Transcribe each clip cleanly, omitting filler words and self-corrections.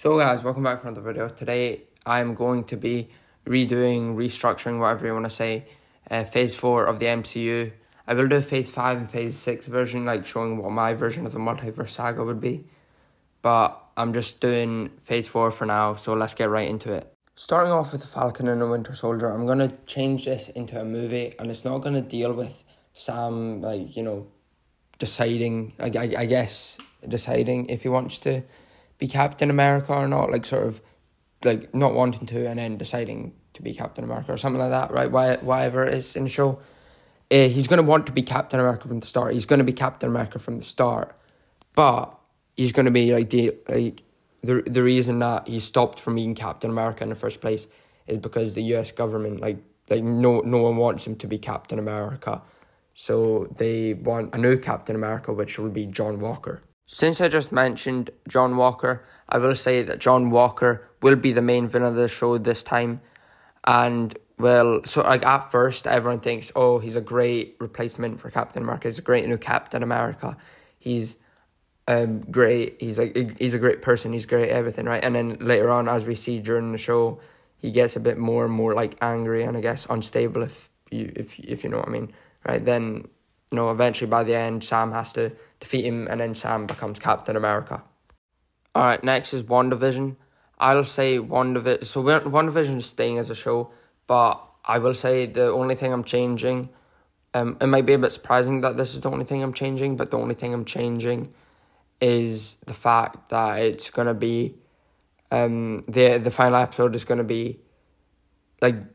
So guys, welcome back for another video. Today I'm going to be restructuring, whatever you want to say, phase 4 of the MCU. I will do a phase 5 and phase 6 version, like showing what my version of the multiverse saga would be. But I'm just doing phase 4 for now, so let's get right into it. Starting off with the Falcon and the Winter Soldier, I'm going to change this into a movie, and it's not going to deal with Sam, deciding, I guess, deciding if he wants to be Captain America or not, not wanting to and then deciding to be Captain America or something like that, right? Whatever it is in the show. He's going to want to be Captain America from the start. He's going to be Captain America from the start, but he's going to be the reason that he stopped from being Captain America in the first place is because the US government, no one wants him to be Captain America. So they want a new Captain America, which will be John Walker. Since I just mentioned John Walker, I will say that John Walker will be the main villain of the show this time. And, at first, everyone thinks, oh, he's a great replacement for Captain America. He's a great new Captain America. He's great. He's a great person. He's great at everything, right? And then later on, as we see during the show, he gets a bit more and more, angry and, I guess, unstable, if you know what I mean, right? Then, eventually by the end, Sam has to defeat him, and then Sam becomes Captain America. Alright, next is WandaVision. I'll say WandaVision. So WandaVision is staying as a show, but I will say the only thing I'm changing, it might be a bit surprising that this is the only thing I'm changing, but the only thing I'm changing is the fact that it's going to be, the final episode is going to be,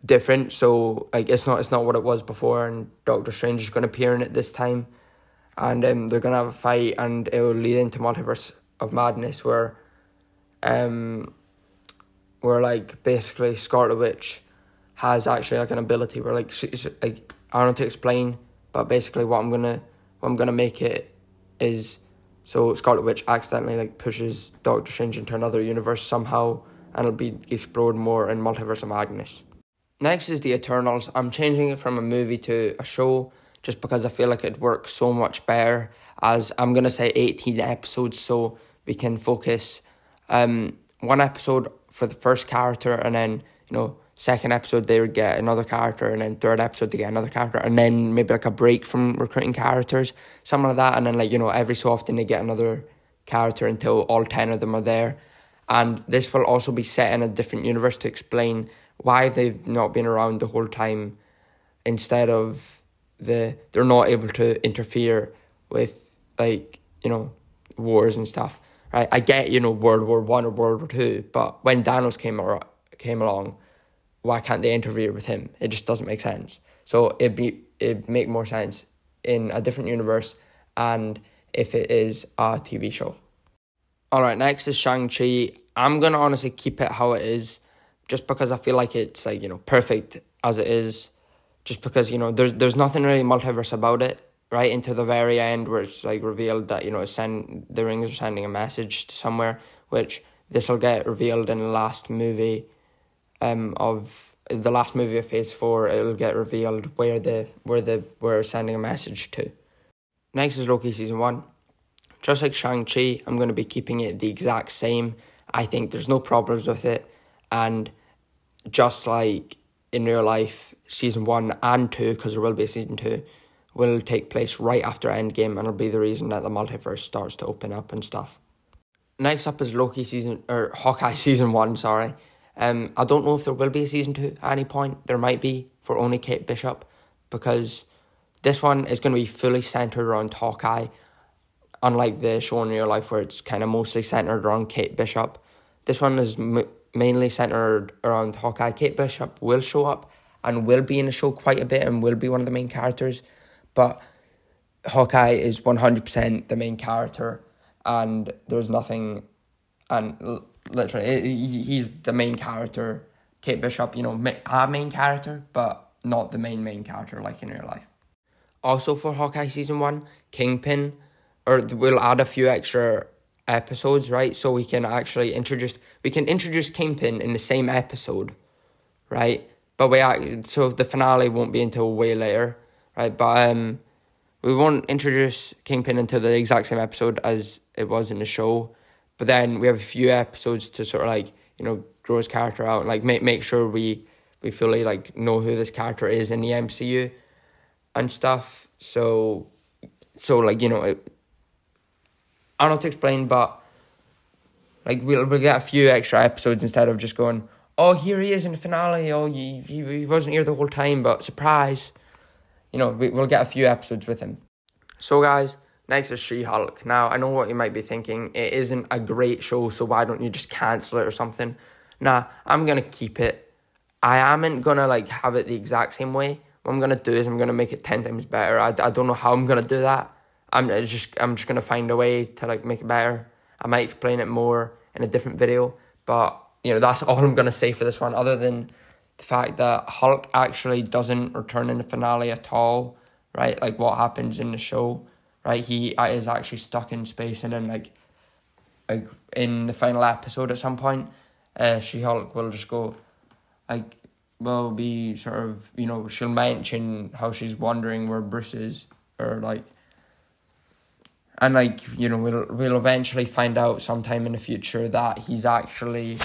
different. So, it's not what it was before, and Doctor Strange is going to appear in it this time. And they're going to have a fight, and it will lead into Multiverse of Madness, where basically Scarlet Witch has actually an ability where she's I don't know to explain, but basically what I'm gonna make it is, so Scarlet Witch accidentally pushes Doctor Strange into another universe somehow, and it'll be explored more in Multiverse of Madness. Next is the Eternals. I'm changing it from a movie to a show, just because I feel like it works so much better, as I'm going to say 18 episodes, so we can focus one episode for the first character, and then, second episode they would get another character, and then third episode they get another character, and then maybe a break from recruiting characters, something like that, and then every so often they get another character until all 10 of them are there. And this will also be set in a different universe to explain why they've not been around the whole time, instead of they're not able to interfere with wars and stuff, right? I get World War I or World War II, but when Thanos came along, why can't they interfere with him? It just doesn't make sense. So it'd make more sense in a different universe, and if it is a TV show. Alright, next is Shang-Chi. I'm gonna honestly keep it how it is, just because I feel like it's perfect as it is. Just because, there's nothing really multiverse about it, right? Until the very end, where it's revealed that, the rings are sending a message to somewhere, which this will get revealed in the last movie of phase 4. It'll get revealed where we're sending a message to. Next is Loki season 1. Just like Shang-Chi, I'm going to be keeping it the exact same. I think there's no problems with it, and just like in real life, season 1 and 2, because there will be a season 2, will take place right after Endgame, and it'll be the reason that the multiverse starts to open up and stuff. Next up is Hawkeye season 1, sorry. I don't know if there will be a season 2 at any point. There might be, for only Kate Bishop, because this one is going to be fully centered around Hawkeye, unlike the show in real life where it's kind of mostly centered around Kate Bishop. This one is mainly centered around Hawkeye. Kate Bishop will show up and will be in the show quite a bit and will be one of the main characters, but Hawkeye is 100% the main character, and there's nothing, and literally he's the main character. Kate Bishop, a main character, but not the main character like in real life. Also for Hawkeye season 1, Kingpin, we'll add a few extra episodes, right? So we can actually introduce Kingpin in the same episode, right? But so the finale won't be until way later, right? But we won't introduce Kingpin until the exact same episode as it was in the show, but then we have a few episodes to sort of like, you know, grow his character out, like make sure we fully like know who this character is in the MCU and stuff. So like, you know, I don't know how to explain, but like we'll get a few extra episodes instead of just going, oh, here he is in the finale, oh, he wasn't here the whole time, but surprise. You know, we'll get a few episodes with him. So guys, next is She-Hulk. Now, I know what you might be thinking. It isn't a great show, so why don't you just cancel it or something? Nah, I'm going to keep it. I amn't going to like have it the exact same way. What I'm going to do is I'm going to make it 10 times better. I don't know how I'm going to do that. I'm just going to find a way to like make it better. I might explain it more in a different video, but you know, that's all I'm going to say for this one, other than the fact that Hulk actually doesn't return in the finale at all, right? Like what happens in the show, right? He is actually stuck in space, and then like in the final episode at some point, She-Hulk will just go, like, will be sort of, you know, she'll mention how she's wondering where Bruce is, or like, and like, you know, we'll eventually find out sometime in the future that he's actually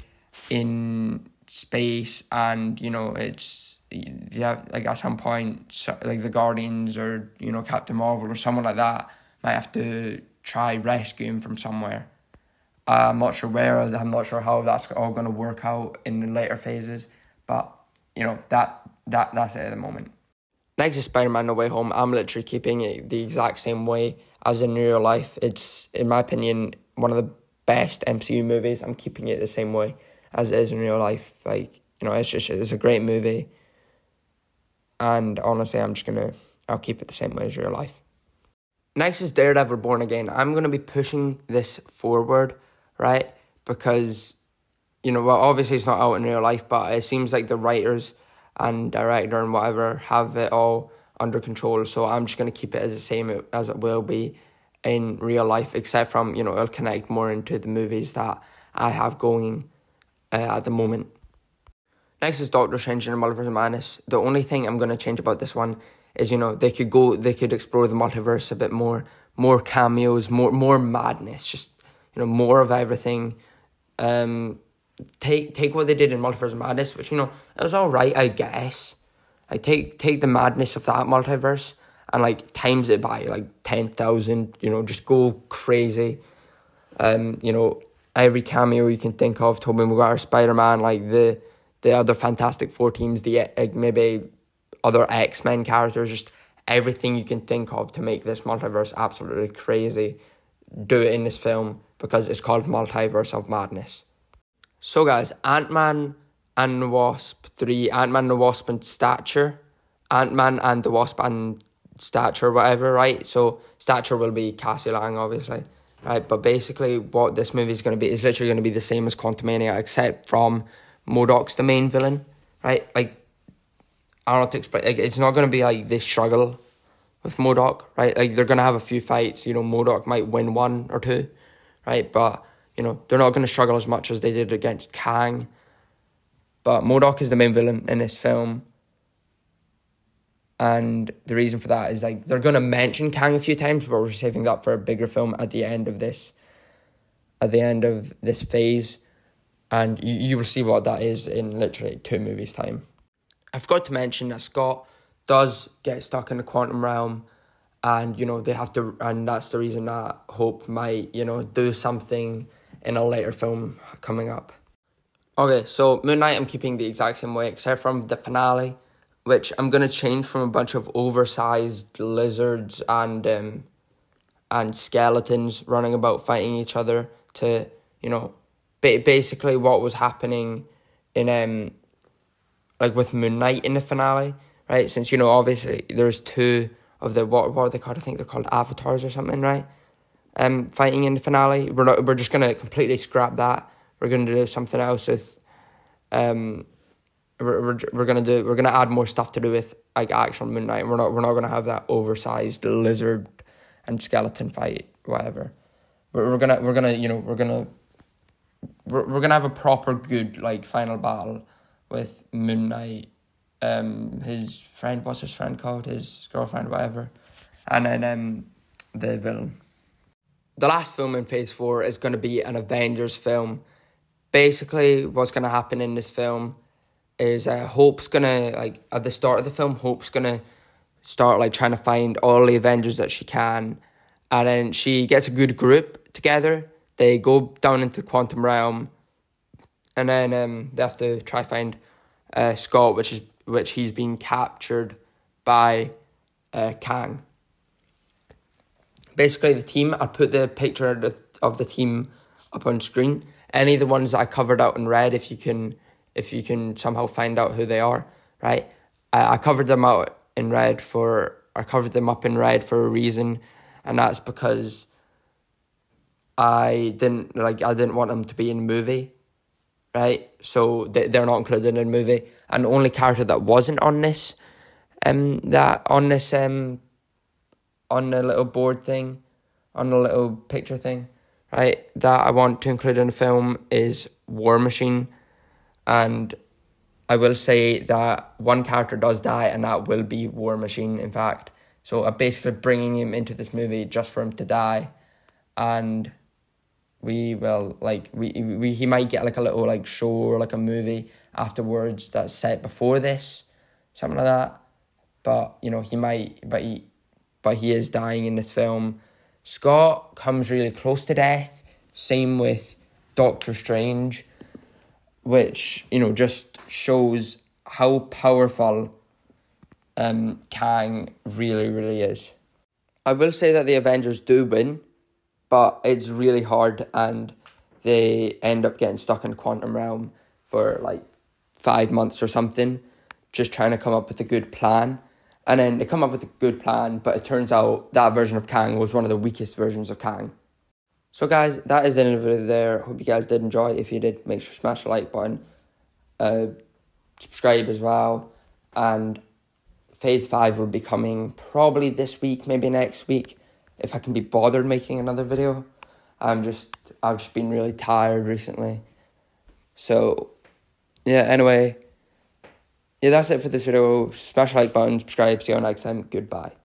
in space, and you know, it's, yeah, like at some point, so, like the Guardians or, you know, Captain Marvel or someone like that might have to try rescue him from somewhere. I'm not sure where, I'm not sure how that's all going to work out in the later phases, but you know, that's it at the moment. Next is Spider-Man No Way Home. I'm literally keeping it the exact same way as in real life. It's, in my opinion, one of the best MCU movies. I'm keeping it the same way as it is in real life. Like, you know, it's a great movie. And honestly, I'll keep it the same way as real life. Next is Daredevil Born Again. I'm going to be pushing this forward, right? Because, you know, well, obviously it's not out in real life, but it seems like the writers and director and whatever have it all under control. So I'm just going to keep it as the same as it will be in real life, except from, you know, it'll connect more into the movies that I have going at the moment. Next is Doctor Strange and the Multiverse of Madness. The only thing I'm going to change about this one is, you know, they could explore the multiverse a bit more cameos, more madness, just, you know, more of everything. Take what they did in Multiverse of Madness, which, you know, it was all right, I guess. Like, take the madness of that multiverse and, like, times it by, like, 10,000, you know, just go crazy. You know, every cameo you can think of, Tobey Maguire, Spider-Man, like, the other Fantastic Four teams, maybe other X-Men characters, just everything you can think of to make this multiverse absolutely crazy. Do it in this film, because it's called Multiverse of Madness. So guys, Ant-Man and the Wasp 3, Ant-Man and the Wasp and Stature, Ant-Man and the Wasp and Stature, whatever, right? So Stature will be Cassie Lang, obviously, right? But basically what this movie is going to be is literally going to be the same as Quantumania, except from MODOK's the main villain, right? Like, I don't know how to explain, like, it's not going to be like this struggle with MODOK, right? Like, they're going to have a few fights, you know, MODOK might win one or two, right? But, you know, they're not going to struggle as much as they did against Kang. But MODOK is the main villain in this film. And the reason for that is, like, they're going to mention Kang a few times, but we're saving that for a bigger film at the end of this phase. And you will see what that is in literally 2 movies' time. I forgot to mention that Scott does get stuck in the quantum realm, and, you know, they have to, and that's the reason that Hope might, you know, do something in a later film coming up. Okay, so Moon Knight I'm keeping the exact same way, except from the finale, which I'm going to change from a bunch of oversized lizards and skeletons running about fighting each other to, you know, basically what was happening in, like with Moon Knight in the finale, right? Since, you know, obviously there's 2 of the, what are they called? I think they're called avatars or something, right? Fighting in the finale. We're just going to completely scrap that. We're going to do something else with, we're going to add more stuff to do with, like, actual Moon Knight. We're not going to have that oversized lizard and skeleton fight, whatever. We're gonna have a proper good, like, final battle with Moon Knight, his friend, what's his friend called? His girlfriend, whatever. And then the villain. the last film in Phase 4 is going to be an Avengers film. Basically, what's going to happen in this film is Hope's going to, like, at the start of the film, Hope's going to start, like, trying to find all the Avengers that she can. And then she gets a good group together. They go down into the quantum realm. And then they have to try find Scott, which he's been captured by Kang. Basically, the team, I'll put the picture of the team up on screen. Any of the ones that I covered out in red, if you can somehow find out who they are, right? I covered them up in red for a reason, and that's because I didn't want them to be in the movie, right? So they're not included in the movie. And the only character that wasn't on this, on the little board thing, on the little picture thing, right, that I want to include in the film is War Machine. And I will say that one character does die, and that will be War Machine, in fact. So I'm basically bringing him into this movie just for him to die. And we will, like, he might get, like, a little, like, show or, like, a movie afterwards that's set before this, something like that. But, you know, he is dying in this film. Scott comes really close to death. Same with Doctor Strange, which, you know, just shows how powerful Kang really, really is. I will say that the Avengers do win, but it's really hard, and they end up getting stuck in Quantum Realm for like 5 months or something, just trying to come up with a good plan. And then they come up with a good plan, but it turns out that version of Kang was one of the weakest versions of Kang. So guys, that is the end of the video there. Hope you guys did enjoy. If you did, make sure to smash the like button. Subscribe as well. And Phase 5 will be coming probably this week, maybe next week, if I can be bothered making another video. I've just been really tired recently. So, yeah, anyway. Yeah, that's it for this video. Smash the like button, subscribe, see you next time. Goodbye.